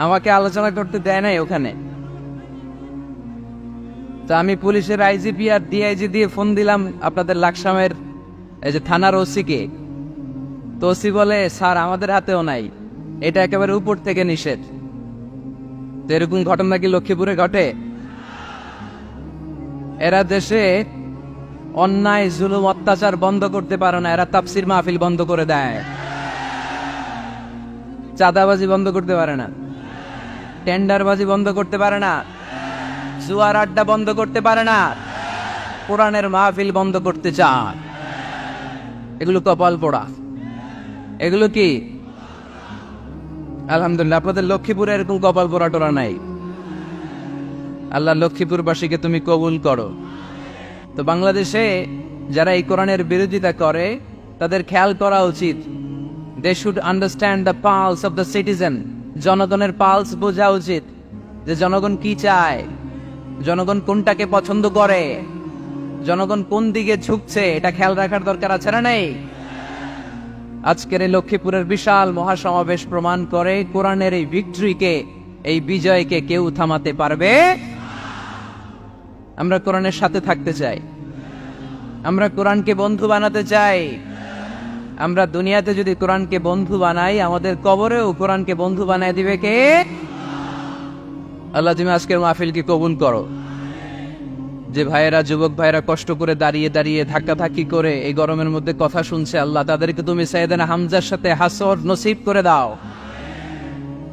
আমাকে আলোচনা করতে দেয় নাই ওখানে। তো আমি পুলিশের আইজিপি আর ডিআইজি দিয়ে ফোন দিলাম আপনাদের লাকসামের এই যে থানার ওসিকে। তো ওসি বলে, স্যার আমাদের হাতেও নাই, এটা একেবারে উপর থেকে নিষেধ। তো এরকম ঘটনা কি লক্ষ্মীপুরে ঘটে? এরা দেশে অন্যায় জুলুম অত্যাচার বন্ধ করতে পারে না, এরা তাফসির মাহফিল বন্ধ করে দেয়। চাঁদাবাজি বন্ধ করতে পারে না, টেন্ডারবাজি বন্ধ করতে পারে না, জুয়ার আড্ডা বন্ধ করতে পারে না, কোরআনের মাহফিল বন্ধ করতে চায়। এগুলো কপাল পোড়া। এগুলো কি? আলহামদুলিল্লাহ আপনাদের লক্ষ্মীপুরে এরকম কপাল পোড়া টোরা নাই। আল্লাহ লক্ষ্মীপুরবাসীকে তুমি কবুল করো। তো বাংলাদেশে যারা এই কোরআনের বিরোধিতা করে তাদের খেয়াল করা উচিত, they should understand the pulse of the citizen. জনগণের পালস বোঝা উচিত, যে জনগণ কি চায়, জনগণ কোনটাকে পছন্দ করে, জনগণ কোন দিকে ঝুঁকছে, এটা খেয়াল রাখার দরকার আছে না নেই? আজকের এই লক্ষ্মীপুরের বিশাল মহাসমাবেশ প্রমাণ করে কোরআনের এই ভিক্টরিকে, এই বিজয়কে কেউ থামাতে পারবে। আমরা কোরআনের সাথে থাকতে চাই, আমরা কোরআনকে বন্ধু বানাতে চাই। আমরা দুনিয়াতে যদি কোরআনকে বন্ধু বানাই, আমাদের কবরেও কোরআনকে বন্ধু বানায় দিবে কে? আল্লাহ তুমি আজকের মাহফিলকে কবুল করো। যে ভাইয়েরা, যুবক ভাইয়েরা কষ্ট করে দাঁড়িয়ে দাঁড়িয়ে ধাক্কাধাক্কি করে এই গরমের মধ্যে কথা শুনছে, আল্লাহ তাদেরকে তুমি সাইয়েদনা হামজার সাথে হাসর নসিব করে দাও।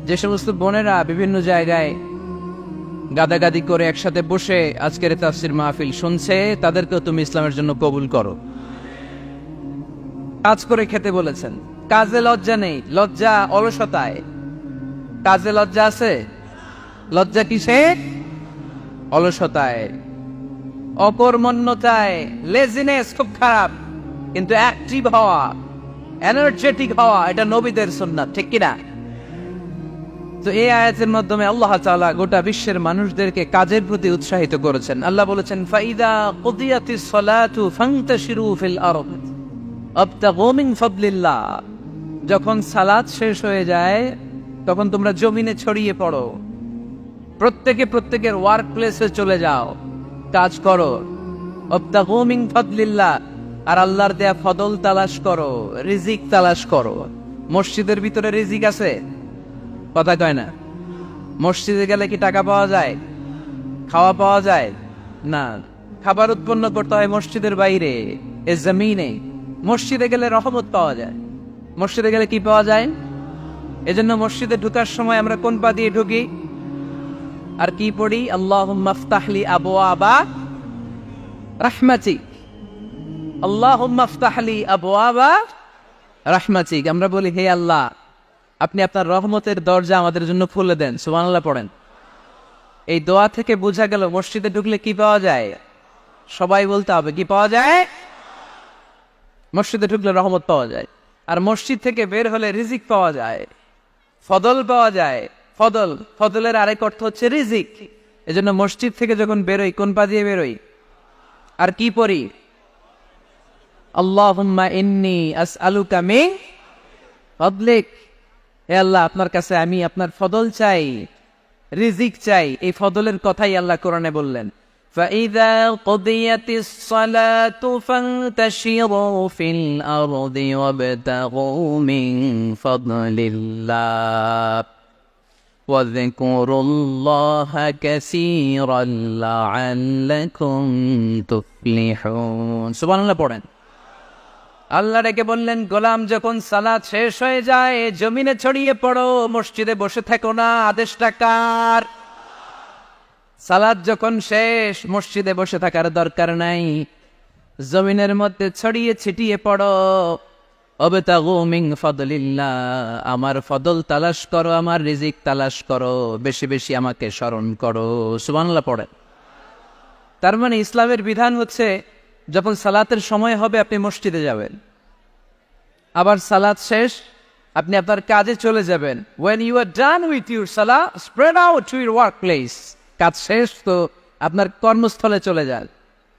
যে সমস্ত বোনেরা বিভিন্ন জায়গায় গাদাগাদি করে একসাথে বসে আজকের তাফসির মাহফিল শুনছে, তাদেরকেও তুমি ইসলামের জন্য কবুল করো। কাজ করে খেতে বলেছেন, কাজে লজ্জা নেই, লজ্জা অলসতায়। কাজে লজ্জা আছে, লজ্জা কিসে? অলসতায়, অকর্মণ্যতায়। লেজিনেস খুব খারাপ, কিন্তু অ্যাক্টিভ হওয়া, এনার্জেটিক হওয়া, এটা নবীদের সুন্নাত, ঠিক কিনা? তো এই আয়াতের মাধ্যমে আল্লাহ তাআলা গোটা বিশ্বের মানুষদেরকে কাজের প্রতি উৎসাহিত করেছেন। আল্লাহ বলেছেন, ফাইদা কুদিয়াতিস সালাতু ফান্তাশিরু ফিল আরদ আবতাগু মিন ফাদলিল্লাহ। যখন সালাত শেষ হয়ে যায় তখন তোমরা জমিনে ছড়িয়ে পড়ো, প্রত্যেকে প্রত্যেকের ওয়ার্ক প্লেসে চলে যাও, কাজ করো। আবতাগু মিন ফাদলিল্লাহ, আর আল্লাহর দেয়া ফদল তালাশ করো, রিজিক তালাশ করো। মসজিদের ভিতরে রিজিক আছে? কথা কয় না। মসজিদে গেলে কি টাকা পাওয়া যায়, খাওয়া পাওয়া যায়? না, খাবার উৎপন্ন করতে হয় মসজিদের বাইরে, এ জমিনে। মসজিদে গেলে রহমত পাওয়া যায়। মসজিদে গেলে কি পাওয়া যায়? এজন্য মসজিদে ঢুকার সময় আমরা কোন পা দিয়ে ঢুকি আর কি পড়ি? আল্লাহুম্মা ইফতাহলি আবওয়াবা রাহমাতিক, আল্লাহুম্মা ইফতাহলি আবওয়াবা রাহমাতিক। আমরা বলি, হে আল্লাহ, আপনি আপনার রহমতের দরজা আমাদের জন্য খুলে দেন। সুবহানাল্লাহ পড়েন। এই দোয়া থেকে বোঝা গেল মসজিদে ঢুকলে কি পাওয়া যায়? সবাই বলতে হবে, কি পাওয়া যায়? মসজিদে ঢুকলে রহমত পাওয়া যায়, আর মসজিদ থেকে বের হলে রিজিক পাওয়া যায়, ফদল পাওয়া যায়। ফদল, ফদলের আরেক অর্থ হচ্ছে রিজিক। এজন্য মসজিদ থেকে যখন বেরোই কোন পা দিয়ে বেরোই আর কি পড়ি? আল্লাহুম্মা ইন্নী আসআলুকা মিন ফাদলিক। হে আল্লাহ, আপনার কাছে আমি আপনার ফদল চাই, রিজিক চাই। এই ফদলের কথাই আল্লাহ কোরআনে বললেন, فَإِذَا قُضِيَتِ الصَّلَاةُ فَانْتَشِرُوا فِي الْأَرْضِ وَابْتَغُوا مِنْ فَضْلِ اللَّهِ وَاذْكُرُوا اللَّهَ كَثِيرًا لَعَلَّكُمْ تُفْلِحُونَ। সুবহানাল্লাহ পড়েন। আল্লাহ ডেকে বললেন, গোলাম যখন সালাত শেষ হয়ে যায় জমিনে ছড়িয়ে পড়ো, মসজিদে বসে থেকো না। আদেশটা কার? সালাত যখন শেষ মসজিদে বসে থাকার দরকার নাই, জমিনের মধ্যে ছড়িয়ে ছিটিয়ে পড়ো। আবতাগু মিন ফাদলিল্লাহ, আমার ফদল তালাশ করো, আমার রিজিক তালাশ করো, বেশি বেশি আমাকে স্মরণ করো। সুবহানাল্লাহ পড়েন। তার মানে ইসলামের বিধান হচ্ছে, যখন সালাতের সময় হবে আপনি মসজিদে যাবেন, আবার সালাত শেষ আপনি আপনার কাজে চলে যাবেন। when you are done with your salah, spread out to your workplace। কাজ শেষ তো আপনার কর্মস্থলে চলে যান।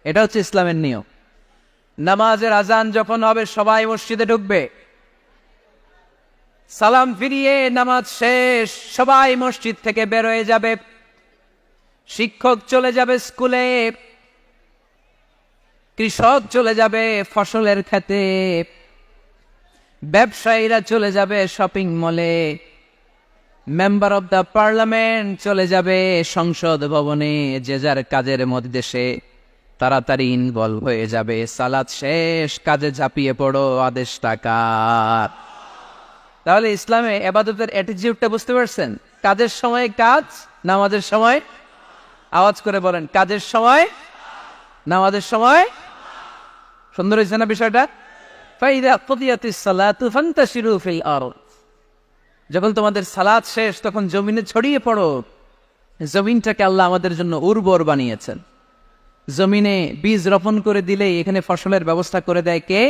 এটা হচ্ছে ইসলামের নিয়ম। নামাজের আজান যখন হবে সবাই মসজিদে ঢুকবে, সালাম ফিরিয়ে নামাজ শেষ, সবাই মসজিদ থেকে বের হয়ে যাবে। শিক্ষক চলে যাবে স্কুলে, কৃষক চলে যাবে ফসলের খেতে, ব্যবসায়ীরা চলে যাবে শপিং মলে, মেম্বার অব দ্য পার্লামেন্ট চলে যাবে সংসদ ভবনে, যে যার কাজের মধ্যে সে তাড়াতাড়ি ইনভলভ হয়ে যাবে। সালাত শেষ, কাজে ঝাঁপিয়ে পড়ো, আদেশটা কার? তাহলে ইসলামে ইবাদতের অ্যাটিটিউডটা বুঝতে পারছেন? কাজের সময় কাজ, নামাজের সময়, আওয়াজ করে বলেন, কাজের সময়, নামাজের সময়। সুন্দর হয়েছে না বিষয়টা? ফাইদা কুদিয়াতিস সালাতু ফান্তাশিরু ফিল আরদ, যখন তোমাদের সালাত শেষ তখন জমিনে ছড়িয়ে পড়ো। জমিনটাকে আল্লাহ আমাদের জন্য উর্বর বানিয়েছেন। জমিনে বীজ রোপণ করে দিলেই এখানে ফসলের ব্যবস্থা করে দেয় কে?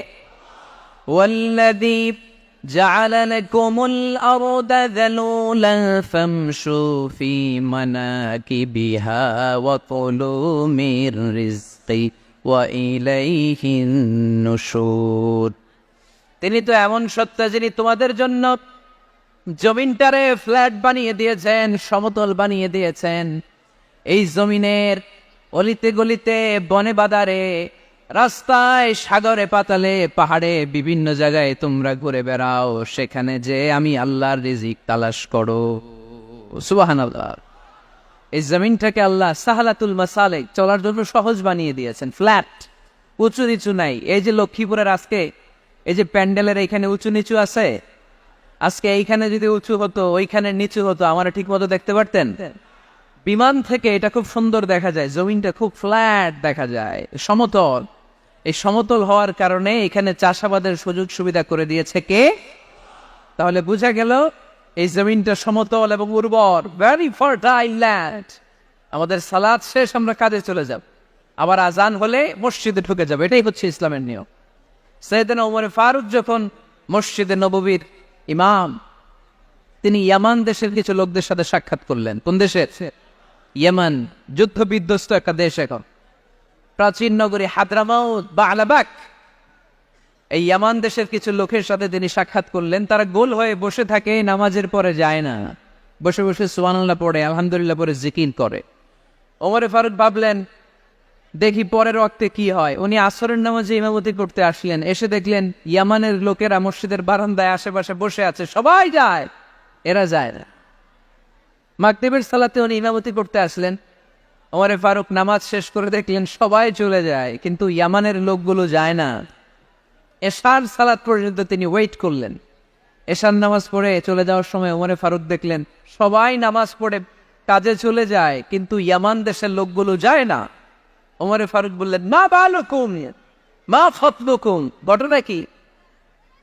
ওয়াল্লাযী জাআলা লাকুমুল আরদা যালুলান ফামশু ফি মানাকিবিহা ওয়া কুলু মির রিজকি ওয়া ইলাইহিন নুশুর। তিনি তো এমন সত্তা যিনি তোমাদের জন্য জমিনটারে ফ্ল্যাট বানিয়ে দিয়েছেন, সমতল বানিয়ে দিয়েছেন। এই জমিনের অলিতে গলিতে, বনে বাদারে, রাস্তায়, সাগরে, পাতালে, পাহাড়ে, বিভিন্ন জায়গায় তোমরা ঘুরে বেড়াও, সেখানে যে আমি আল্লাহর রিজিক তালাশ করো। সুবহানাল্লাহ। এই জমিনটাকে আল্লাহ সাহালাতুল মাসালিক, চলার জন্য সহজ বানিয়ে দিয়েছেন, ফ্ল্যাট, উঁচু নিচু নাই। এই যে লক্ষ্মীপুরের আজকে এই যে প্যান্ডেলের এইখানে উঁচু নিচু আছে, আজকে এইখানে যদি উঁচু হতো ওইখানে নিচু হতো, আমরা ঠিক মতো দেখতে পারতেন? বিমান থেকে এটা খুব সুন্দর দেখা যায়, জমিনটা খুব ফ্ল্যাট দেখা যায়, সমতল। এই সমতল হওয়ার কারণে এখানে চাষাবাদের সুযোগ সুবিধা করে দিয়েছে কে? তাহলে বোঝা গেল এই জমিনটা সমতল এবং উর্বর, ভেরি ফার্টাইল ল্যান্ড। আমাদের সালাত শেষ, আমরা কাজে চলে যাব, আবার আজান হলে মসজিদে ঢুকে যাবে। এটাই হচ্ছে ইসলামের নিয়ম। সাইয়েদনা ওমর ফারুক যখন মসজিদে নববীর ইমাম, তিনি ইয়ামান দেশের কিছু লোকদের সাথে সাক্ষাৎ করলেন। কোন দেশের? ইয়ামান, যুদ্ধ বিধ্বস্ত একটা দেশ এখন। প্রাচীন নগরী হাদরামাউত বা আলাবাক, এই ইয়ামান দেশের কিছু লোকের সাথে তিনি সাক্ষাৎ করলেন। তারা গোল হয়ে বসে থাকে, নামাজের পরে যায় না, বসে বসে সুবহানাল্লাহ পড়ে, আলহামদুলিল্লাহ পড়ে জিকির করে। ওমর ফারুক ভাবলেন দেখি পরের ওয়াক্তে কি হয়। উনি আসরের নামাজে ইমামতি করতে আসলেন, এসে দেখলেন ইয়ামানের লোকেরা মসজিদের বারান্দায় আশেপাশে বসে আছে, সবাই যায়, এরা যায় না। মাগরিবের সালাতে উনি ইমামতি করতে আসলেন, ওমর ফারুক নামাজ শেষ করে দেখলেন সবাই চলে যায়, কিন্তু ইয়ামানের লোকগুলো যায় না। এশার সালাত পর্যন্ত তিনি ওয়েট করলেন। এশার নামাজ পড়ে চলে যাওয়ার সময় ওমর ফারুক দেখলেন সবাই নামাজ পড়ে কাজে চলে যায়, কিন্তু ইয়ামান দেশের লোকগুলো যায় না। ওমর ফারুক বললেন, মা বালুকুম মা ফাতলুকুম, ঘটনা কি?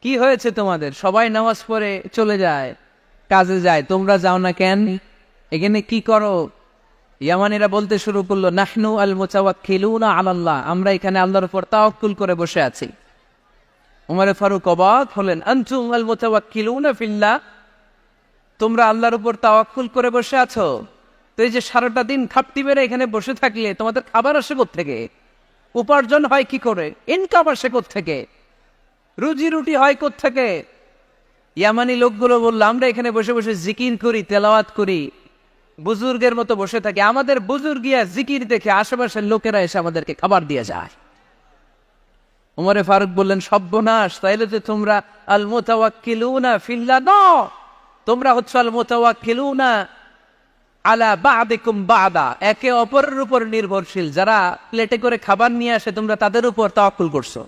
কি হয়েছে তোমাদের? সবাই নামাজ পড়ে চলে যায়, কাজে যায়, তোমরা যাও না কেন? এখানে কি করো? ইয়ামানিরা বলতে শুরু করলো, নাহনু আল মুতাওয়াক্কিলুনা আলাল্লাহ, আমরা এখানে আল্লাহর উপর তাওয়াক্কুল করে বসে আছি। ওমর ফারুক অবাক হলেন, আনতুম আল মুতাওয়াক্কিলুনা ফিল্লাহ, তোমরা আল্লাহর উপর তাওয়াক্কুল করে বসে আছো? তো এই যে সারাটা দিন খাপটি মেরে এখানে বসে থাকলে তোমাদের খাবার আসে কোত্থেকে? উপার্জন হয় কি করে? ইনকাম আসে কোত্থেকে? রুজি রুটি হয় কোত্থেকে? ইয়ামানি লোকগুলো বললো, আমরা এখানে বসে বসে জিকির করি, তেলাওয়াত করি, বুজুর্গের মতো বসে থাকি, আমাদের বুজুর্গিয়া জিকির দেখে আশেপাশের লোকেরা এসে আমাদেরকে খাবার দিয়ে যায়। ওমর ফারুক বললেন, সর্বনাশ, তাইলে তো তোমরা আল মুতাওয়াক্কিলুনা ফিল্লাহ না, তোমরা হচ্ছে আল মুতাওয়াক্কিলুনা আলা বা'দিকুম বা'দা, একে অপরের উপর নির্ভরশীল। যারা প্লেটে করে খাবার নিয়ে আসে তোমরা তাদের উপর তাওয়াক্কুল করছো,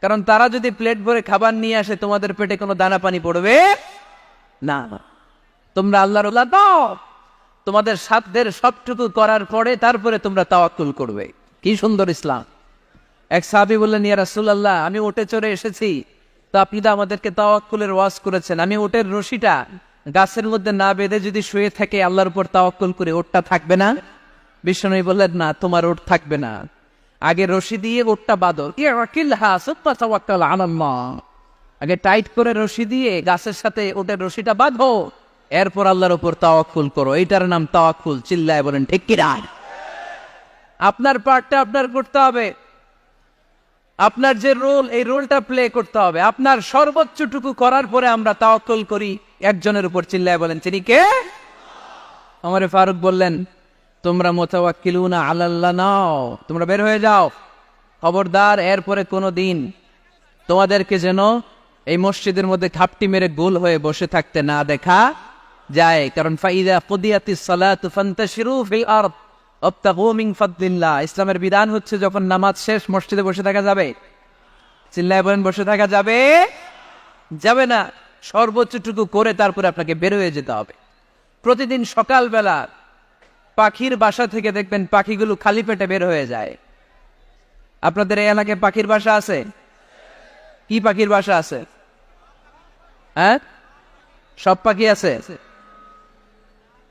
কারণ তারা যদি প্লেট ভরে খাবার নিয়ে আসে তোমাদের পেটে কোনো দানা পানি পড়বে না। তোমরা আল্লাহর ওয়ালা দাও, তোমাদের সাধ্যের সবটুকু করার পরে তারপরে তোমরা তাওয়াক্কুল করবে। কি সুন্দর ইসলাম! এক সাহাবী বললেন, ইয়া রাসূলুল্লাহ, আমি উটে চড়ে এসেছি, তো আপনি তো আমাদেরকে তাওয়াক্কুলের ওয়াজ করেছেন, আমি উটের রশিটা গাছের মধ্যে না বেঁধে যদি শুয়ে থাকে আল্লাহর উপর তাওয়াক্কুল করে, ওটটা থাকবে না? বিশ্বনবী বললেন, না, তোমার ওট থাকবে না, আগে রশি দিয়ে ওটটা বাঁধো, আগে টাইট করে রশি দিয়ে গাছের সাথে ওটের রশিটা বাঁধো, এরপর আল্লাহর উপর তাওয়াক্কুল করো। এইটার নাম তাওয়াক্কুল। চিল্লায় বলেন ঠিক কি না? আপনার পার্টটা আপনার করতে হবে। আপনার যে রোল, এই রোলটা প্লে করতে হবে। আপনার সর্বোচ্চটুকু করার পরে আমরা তাওয়াক্কুল করি একজনের উপর। চিল্লায় বলেন, তিনি কে? ওমর ফারুক বললেন, তোমরা মুতাওয়াক্কিলুনা আলাল্লাহ নাও, তোমরা বের হয়ে যাও। খবরদার এরপরে কোনো দিন তোমাদেরকে যেন এই মসজিদের মধ্যে ঘাপটি মেরে গোল হয়ে বসে থাকতে না দেখা যায়। কারণ ফাইদা কুদিয়াতিস সালাতু ফান্তাশিরু ফিল আরদ ওয়াবতাগু মিন ফাদলিল্লাহ। ইসলামের বিধান হচ্ছে যখন নামাজ শেষ মসজিদে বসে থাকা যাবে। চিল্লায় বলেন, বসে থাকা যাবে? যাবে না। সর্বোচ্চটুকু করে তারপরে আপনাকে বের হয়ে যেতে হবে। প্রতিদিন সকালবেলা পাখির বাসা থেকে দেখবেন পাখিগুলো খালি পেটে বের হয়ে যায়। আপনাদের এই এলাকায় পাখির বাসা আছে? কি পাখির বাসা আছে? হ্যাঁ, সব পাখি আছে।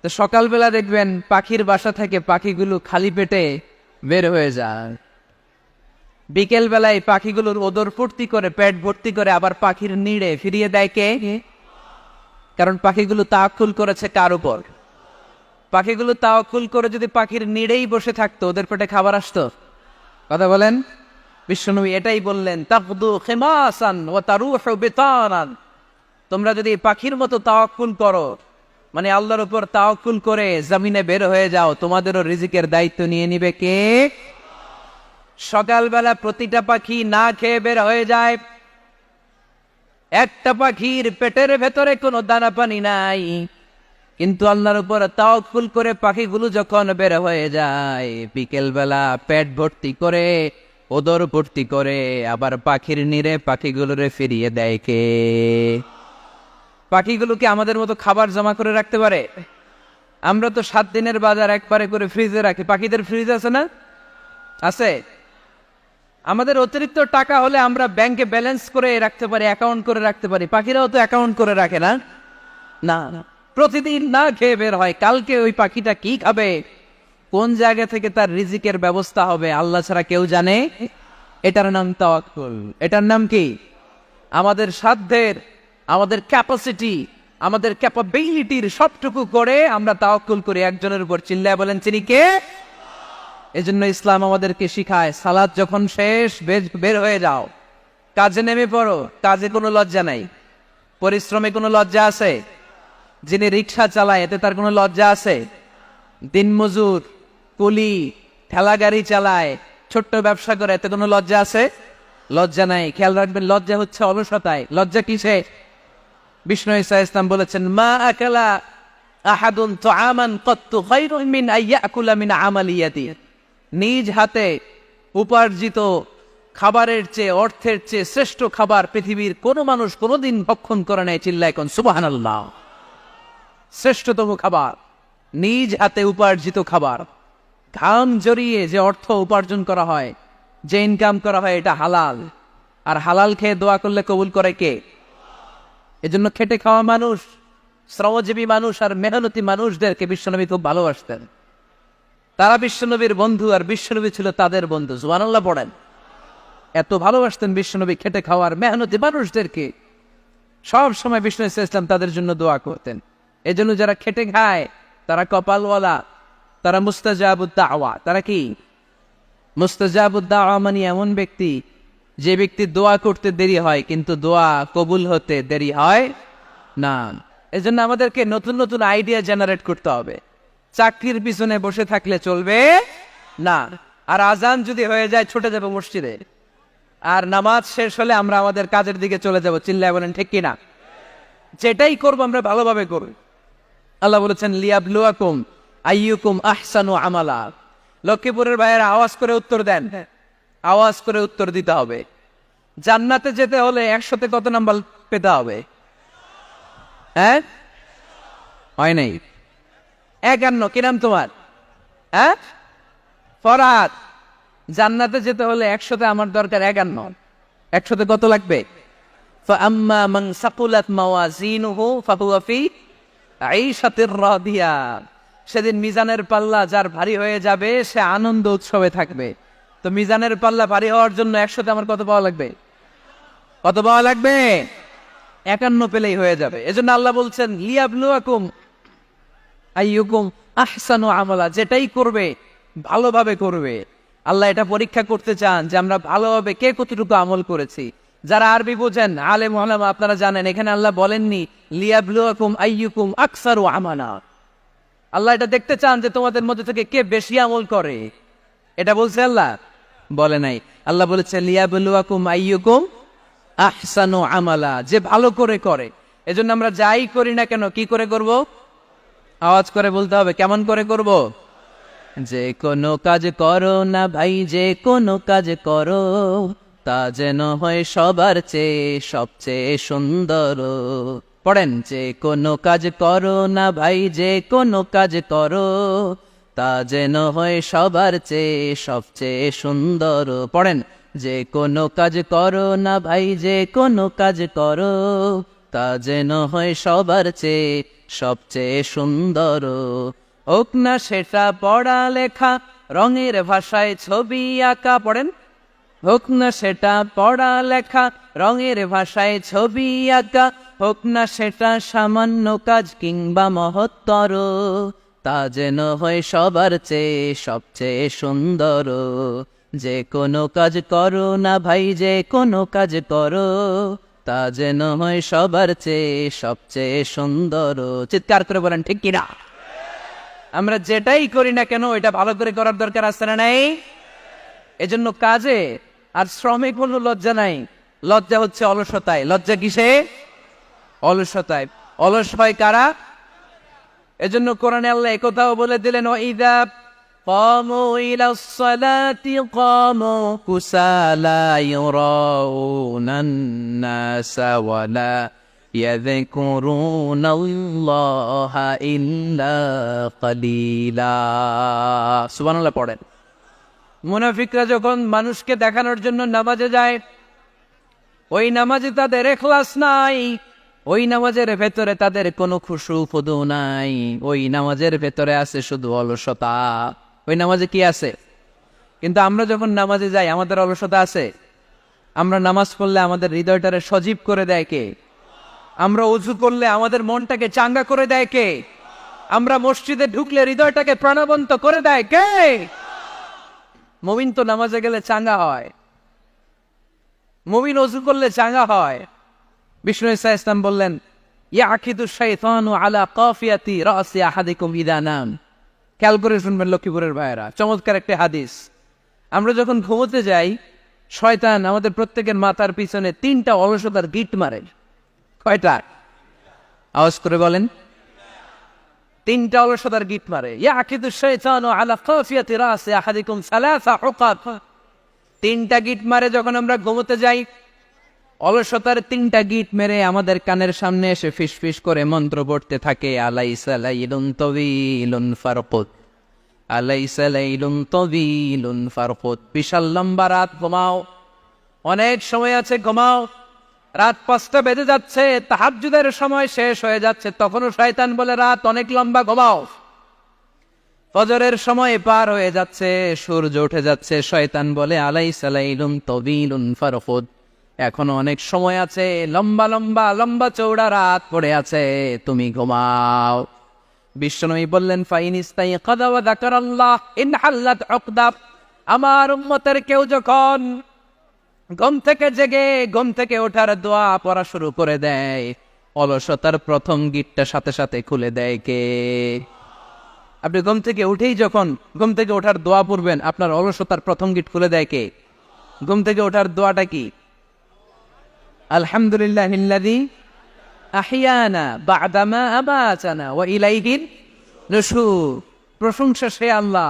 তো সকালবেলা দেখবেন পাখির বাসা থেকে পাখিগুলো খালি পেটে বের হয়ে যায়। বিকেল বেলায় পাখিগুলোর ওদর ফুর্তি করে, পেট ভর্তি করে আবার পাখির নিড়ে ফিরিয়ে দেয় কে? কারণ পাখিগুলো তাওয়াক্কুল করেছে কার উপর? পাখিগুলো তাওয়াক্কুল করে যদি পাখির নিড়েই বসে থাকতো, ওদের পেটে খাবার আসতো? কথা বলেন। বিশ্বনবী এটাই বললেন, তাকদু খিমাসান ওয়া তারুহু বিতানান। তোমরা যদি পাখির মতো তাওয়াক্কুল করো, মানে আল্লাহর উপর তাওয়াক্কুল করে জমিনে বের হয়ে যাও, তোমাদেরও রিজিকের দায়িত্ব নিয়ে নিবে কে? সকালবেলা প্রতিটা পাখি না খেয়ে বের হয়ে যায়। একটা পাখির পেটের ভেতরে কোনো দানা পানি নাই, কিন্তু আল্লাহর উপর তাওয়াক্কুল করে পাখিগুলো যখন বের হয়ে যায়, বিকেল বেলা পেট ভর্তি করে, ওদর ভর্তি করে আবার পাখির নিরে পাখিগুলোরে ফিরিয়ে দেয় কে? পাখিগুলোকে আমাদের মতো খাবার জমা করে রাখতে পারে? আমরা তো 7 দিনের বাজার একবারে করে ফ্রিজে রাখি। পাখিদের ফ্রিজ আছে না? আছে। আমাদের অতিরিক্ত টাকা হলে আমরা ব্যাংকে ব্যালেন্স করে রাখতে পারি, অ্যাকাউন্ট করে রাখতে পারি। পাখিরাও তো অ্যাকাউন্ট করে রাখে না? না, প্রতিদিন না খেয়ে বের হয়। কালকে ওই পাখিটা কি খাবে, কোন জায়গা থেকে তার রিজিকের ব্যবস্থা হবে, আল্লাহ ছাড়া কেউ জানে। এটার নাম তাওয়াক্কুল। এটার নাম কি? আমাদের সাধ্যের, আমাদের ক্যাপাসিটি, আমাদের ক্যাপাবিলিটির সবটুকু করে আমরা তাওয়াক্কুল করি একজনের উপর। চিল্লায় বলেন, তিনি কে? এজন্য ইসলাম আমাদেরকে শিখায়, সালাত যখন শেষ বের হয়ে যাও, কাজে নেমে পড়ো। কাজে কোনো লজ্জা নাই, পরিশ্রমে কোনো লজ্জা আছে? যিনি রিক্সা চালায় এতে তার কোনো লজ্জা আছে? দিনমজুর, কুলি, ঠেলা গাড়ি চালায়, ছোট্ট ব্যবসা করে, এতে কোনো লজ্জা আছে? লজ্জা নাই। খেয়াল রাখবেন, লজ্জা হচ্ছে অলসতায়। লজ্জা কিসে? বিষ্ণু ঈসা ইসলাম বলেছেন, মা আকালা আহাদুন তুআমান কত্তু খায়রুন মিন আইয়াকুলা মিন আমালিয়াতি। নিজ হাতে উপার্জিত খাবারের চেয়ে, অর্থের চেয়ে শ্রেষ্ঠ খাবার পৃথিবীর কোন মানুষ কোনোদিন ভক্ষণ করে নাই। চিল্লায় কোন সুবহানাল্লাহ। শ্রেষ্ঠতম খাবার, নিজ হাতে উপার্জিত খাবার। ঘাম জড়িয়ে যে অর্থ উপার্জন করা হয়, যে ইনকাম করা হয়, এটা হালাল। আর হালাল খেয়ে দোয়া করলে কবুল করে কে? এজন্য খেটে খাওয়া মানুষ, শ্রমজীবী মানুষ আর মেহনতি মানুষদেরকে বিশ্বনবী খুব ভালোবাসতেন। তারা বিশ্বনবীর বন্ধু আর বিশ্বনবী ছিল তাদের বন্ধু। সুবহানাল্লাহ পড়েন। এত ভালোবাসতেন বিশ্বনবী খেটে খাওয়ার মেহনতি মানুষদেরকে। সব সময় বিষ্ণু ইসলাম তাদের জন্য দোয়া করতেন। এজন্য যারা খেটে খায় তারা কপালওয়ালা, তারা মুস্তাজাবুদ দাওয়া। তারা কি? মুস্তাজাবুদ দাওয়া মানে এমন ব্যক্তি, যে ব্যক্তি দোয়া করতে দেরি হয় কিন্তু দোয়া কবুল হতে দেরি হয় না। এজন্য আমাদেরকে নতুন নতুন আইডিয়া জেনারেট করতে হবে। চাকরির পিছনে বসে থাকলে চলবে না। আর আজান যদি হয়ে যায় ছুটে যাবো মসজিদে, আর নামাজ শেষ হলে আমরা আমাদের কাজের দিকে চলে যাব। চিল্লায় বলেন ঠিক কিনা? যেটাই করবো আমরা ভালোভাবে করব। আল্লাহ বলেছেন, লিয়াবলুয়াকুম আইয়ুকুম আহসানু আমালা। লক্ষ্মীপুরের ভাইয়েরা আওয়াজ করে উত্তর দেন। আওয়াজ করে উত্তর দিতে হবে। জান্নাতে যেতে হলে 100তে কত নাম্বার পেতে হবে? হ্যাঁ, হয় নাই 51। কি নাম তোমার? হ্যাঁ, ফরহাদ। জান্নাতে যেতে হলে 100তে আমার দরকার 51। 100তে কত লাগবে? ফাআম্মা মান সাকুলাত মাওয়াজিনুহু ফাহুয়া ফি আইশাতির রাদিয়া। সেদিন মিজানের পাল্লা যার ভারী হয়ে যাবে সে আনন্দ উৎসবে থাকবে। তো মিজানের পাল্লা ভারী হওয়ার জন্য 100তে আমার কত পাওয়া লাগবে? কত পাওয়া লাগবে? 51 পেলেই হয়ে যাবে। এজন্য আল্লাহ বলছেন, লিয়াবলুয়াকুম আইয়ুকুম আহসানু আমালা। যেটাই করবে ভালোভাবে করবে। আল্লাহ এটা পরীক্ষা করতে চান যে আমরা ভালোভাবে কে কতটুকু আমল করেছি। যারা আরবি বোঝেন আলেম ওলামা আপনারা জানেন, এখানে আল্লাহ বলেননি লিয়াবলুয়াকুম আইয়ুকুম আকসারু আমালা। আল্লাহ এটা দেখতে চান যে তোমাদের মধ্যে থেকে কে বেশি আমল করে, এটা বলছে আল্লাহ বলে নাই। আল্লাহ বলেছে লিয়াবলুয়াকুম আইয়ুকুম আহসানু আমালা, যে ভালো করে করে। এজন্য আমরা যাই করি না কেন কি করে করব? আওয়াজ করে বলতে হবে। কেমন করে করব? যে কোনো কাজ করো না ভাই, যে কোনো কাজ করো তা যেন হয় সবার চেয়ে সবচেয়ে সুন্দর। পড়েন, যে কোনো কাজ করো না ভাই, যে কোনো কাজ করো তা যেন হয় সবার চেয়ে সবচেয়ে সুন্দর। পড়েন, যে কোনো কাজ করো না ভাই, যে কোনো কাজ করো তা যেন হয় সবার চেয়ে সবচেয়ে সুন্দর। হোক না সেটা পড়া লেখা, রঙের ভাষায় ছবি আঁকা। পড়েন, হোক না সেটা পড়া লেখা, রঙের ভাষায় ছবি আঁকা। হোক না সেটা সামান্য কাজ কিংবা মহত্তর, তা যেন হয় সবার চেয়ে সবচেয়ে সুন্দর। যে কোনো কাজ করো না ভাই, যে কোনো কাজ করো তা যেন হয় সবার চেয়ে সবচেয়ে সুন্দর। চিৎকার করে বলেন ঠিক কিনা? আমরা যেটাই করি না কেন এটা ভালো করে করার দরকার আছে না নাই? এজন্য কাজে আর শ্রমিক হলো লজ্জা নাই, লজ্জা হচ্ছে অলসতায়। লজ্জা কিসে? অলসতায়। অলস হয় কারা? এজন্য কোরআনে আল্লাহ একথাও বলে দিলেন, ওয়াইদা ক্বামু ইলাস সালাতি ক্বামু কুসালা ইউরাউনান নাসা ওয়ালা ইয়াযকুরুনাল্লাহা ইল্লা কালিলা। সুবহানাল্লাহ পড়েন। মুনাফিকরা যখন মানুষকে দেখানোর জন্য নামাজে যায়, ওই নামাজে তাদের ইখলাস নাই, ওই নামাজের ভেতরে তাদের কোনো খুশু খুদু নাই, ওই নামাজের ভেতরে আছে শুধু অলসতা। ওই নামাজে কি আছে? কিন্তু আমরা যখন নামাজে যাই আমাদের অলসতা আছে? আমরা নামাজ পড়লে আমাদের হৃদয়টারে সজীব করে দেয় কে? আমরা ওযু করলে আমাদের মনটাকে চাঙ্গা করে দেয় কে? আমরা মসজিদে ঢুকলে হৃদয়টাকে প্রাণবন্ত করে দেয় কে? মুমিন তো নামাজে গেলে চাঙ্গা হয়, মুমিন ওযু করলে চাঙ্গা হয়। বিষ্ণু ঈসা ইসলাম বললেন, ইয়াকিদু শাইতানু আলা কাফিয়াতি রাসি আহাদিকুম ইযা নাম। খেয়াল করে শুনবেন লক্ষ্মীপুরের ভাইয়েরা, চমৎকার একটা হাদিস। আমরা যখন ঘুমোতে যাই, শয়তান আমাদের প্রত্যেকের মাথার পিছনে 3টা অলসতার গিট মারে। কয়টা? আওয়াজ করে বলেন। 3টা অলসতার গিট মারে। ইয়াকিদু শাইতানু আলা কাফিয়াতি রাসি আহাদিকুম সালাসা উকাব। 3টা গিট মারে যখন আমরা ঘুমোতে যাই। অলসতার 3টা গিট মেরে আমাদের কানের সামনে এসে ফিসফিস করে মন্ত্র পড়তে থাকে, আলাইসা লাইলুন তাওয়িলুন ফারকুত, আলাইসা লাইলুন তাওয়িলুন ফারকুত। বিশাল লম্বা রাত, ঘুমাও, অনেক সময় আছে, ঘুমাও। রাত 5টা বেজে যাচ্ছে, তাহাজ্জুদের সময় শেষ হয়ে যাচ্ছে, তখনও শয়তান বলে রাত অনেক লম্বা, ঘুমাও। ফজরের সময় পার হয়ে যাচ্ছে, সূর্য উঠে যাচ্ছে, শয়তান বলে আলাইসা লাইলুন তাওয়িলুন ফারকুত, এখনো অনেক সময় আছে, লম্বা লম্বা লম্বা চৌড়া রাত পড়ে আছে, তুমি ঘুমাও। বিশ্বনবী বললেন, ফাইন ইস্তাইকাযা ওয়া যাকারাল্লাহ ইনহাল্লাত উকদা। আমার উম্মতের কেউ যখন ঘুম থেকে জেগে ঘুম থেকে ওঠার দোয়া পড়া শুরু করে দেয়, অলসতার প্রথম গিটটা সাথে সাথে খুলে দেয় কে? আপনি ঘুম থেকে উঠেই যখন ঘুম থেকে ওঠার দোয়া পড়বেন, আপনার অলসতার প্রথম গিট খুলে দেয় কে? ঘুম থেকে ওঠার দোয়াটা কি? আলহামদুলিল্লাহিল্লাযী আহইয়ানা বা'দামা আমাতানা ওয়া ইলাইহিন নুশুর। প্রশংসা সে আল্লাহ,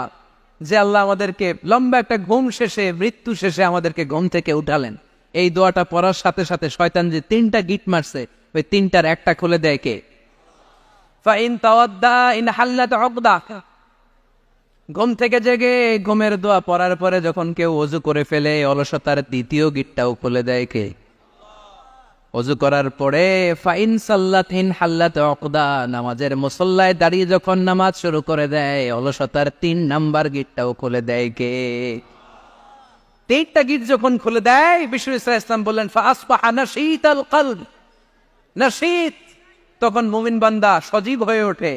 যে আল্লাহ আমাদেরকে লম্বা একটা ঘুম শেষে, মৃত্যু শেষে আমাদেরকে ঘুম থেকে উঠালেন। এই দোয়াটা পড়ার সাথে সাথে শয়তান যে 3টা গিট মারছে, ওই 3টার একটা খুলে দেয় কে? Fine তাওয়াদ্দা in হাল্লাত উকদা। ঘুম থেকে জেগে ঘুমের দোয়া পড়ার পরে যখন কেউ ওযু করে ফেলে, অলসতার দ্বিতীয় গিটটাও খুলে দেয় কে? ওযু করার পরে ফাইন সাল্লাতিন হাল্লাত উকদা, নামাজের মুসল্লায় দাঁড়িয়ে যখন নামাজ শুরু করে দেয়, অলসতার 3 নাম্বার গিটটাও খুলে দেয় কে? 3টা গিট যখন খুলে দেয়, বিষ্ণু ইসলাম বললেন, ফাসবাহা নাশীতাল কলব। নাশীত, তখন মুমিন বান্দা সজীব হয়ে ওঠে,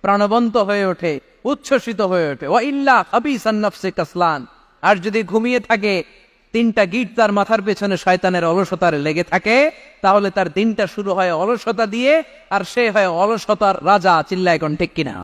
প্রাণবন্ত হয়ে ওঠে, উচ্ছ্বসিত হয়ে ওঠে। ওয়া ইল্লা হাবিসান নাফসি কাসলান, আর যদি ঘুমিয়ে থাকে, 3টা গিট তার মাথার পেছনে শয়তানের অলসতার লেগে থাকে, তাহলে তার দিনটা শুরু হয় অলসতা দিয়ে, আর সে হয় অলসতার রাজা। চিল্লায় কোন ঠিক কিনা?